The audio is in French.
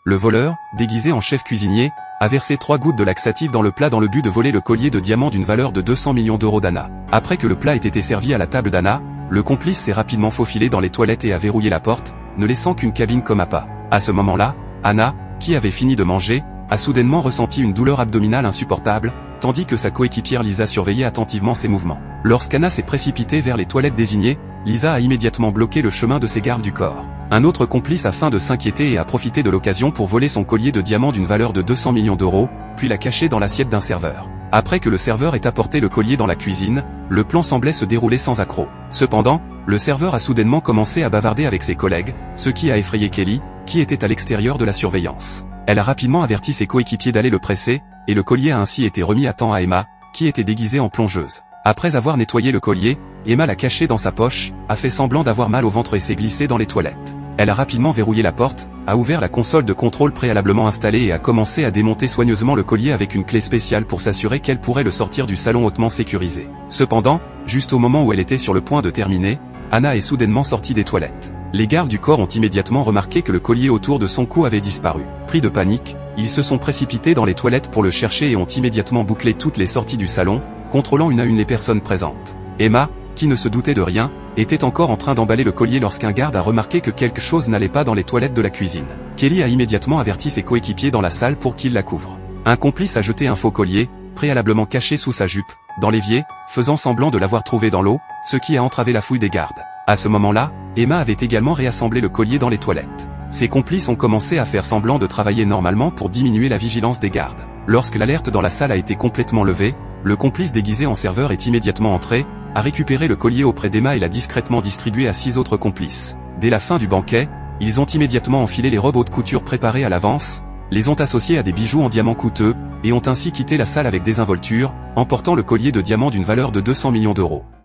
le voleur, déguisé en chef cuisinier, a versé 3 gouttes de laxatif dans le plat dans le but de voler le collier de diamants d'une valeur de 200 millions d'euros d'Anna. Après que le plat ait été servi à la table d'Anna, le complice s'est rapidement faufilé dans les toilettes et a verrouillé la porte, ne laissant qu'une cabine comme appât. À ce moment-là, Anna, qui avait fini de manger, a soudainement ressenti une douleur abdominale insupportable, tandis que sa coéquipière Lisa surveillait attentivement ses mouvements. Lorsqu'Anna s'est précipitée vers les toilettes désignées, Lisa a immédiatement bloqué le chemin de ses gardes du corps. Un autre complice a feint de s'inquiéter et a profité de l'occasion pour voler son collier de diamants d'une valeur de 200 millions d'euros, puis l'a caché dans l'assiette d'un serveur. Après que le serveur ait apporté le collier dans la cuisine, le plan semblait se dérouler sans accroc. Cependant, le serveur a soudainement commencé à bavarder avec ses collègues, ce qui a effrayé Kelly, qui était à l'extérieur de la surveillance. Elle a rapidement averti ses coéquipiers d'aller le presser, et le collier a ainsi été remis à temps à Emma, qui était déguisée en plongeuse. Après avoir nettoyé le collier, Emma l'a caché dans sa poche, a fait semblant d'avoir mal au ventre et s'est glissée dans les toilettes. Elle a rapidement verrouillé la porte, a ouvert la console de contrôle préalablement installée et a commencé à démonter soigneusement le collier avec une clé spéciale pour s'assurer qu'elle pourrait le sortir du salon hautement sécurisé. Cependant, juste au moment où elle était sur le point de terminer, Anna est soudainement sortie des toilettes. Les gardes du corps ont immédiatement remarqué que le collier autour de son cou avait disparu. Pris de panique, ils se sont précipités dans les toilettes pour le chercher et ont immédiatement bouclé toutes les sorties du salon, contrôlant une à une les personnes présentes. Emma, qui ne se doutait de rien, était encore en train d'emballer le collier lorsqu'un garde a remarqué que quelque chose n'allait pas dans les toilettes de la cuisine. Kelly a immédiatement averti ses coéquipiers dans la salle pour qu'ils la couvrent. Un complice a jeté un faux collier, préalablement caché sous sa jupe, dans l'évier, faisant semblant de l'avoir trouvé dans l'eau, ce qui a entravé la fouille des gardes. À ce moment-là, Emma avait également réassemblé le collier dans les toilettes. Ses complices ont commencé à faire semblant de travailler normalement pour diminuer la vigilance des gardes. Lorsque l'alerte dans la salle a été complètement levée, le complice déguisé en serveur est immédiatement entré, a récupéré le collier auprès d'Emma et l'a discrètement distribué à 6 autres complices. Dès la fin du banquet, ils ont immédiatement enfilé les robes haute couture préparées à l'avance, les ont associés à des bijoux en diamants coûteux, et ont ainsi quitté la salle avec désinvolture, emportant le collier de diamants d'une valeur de 200 millions d'euros.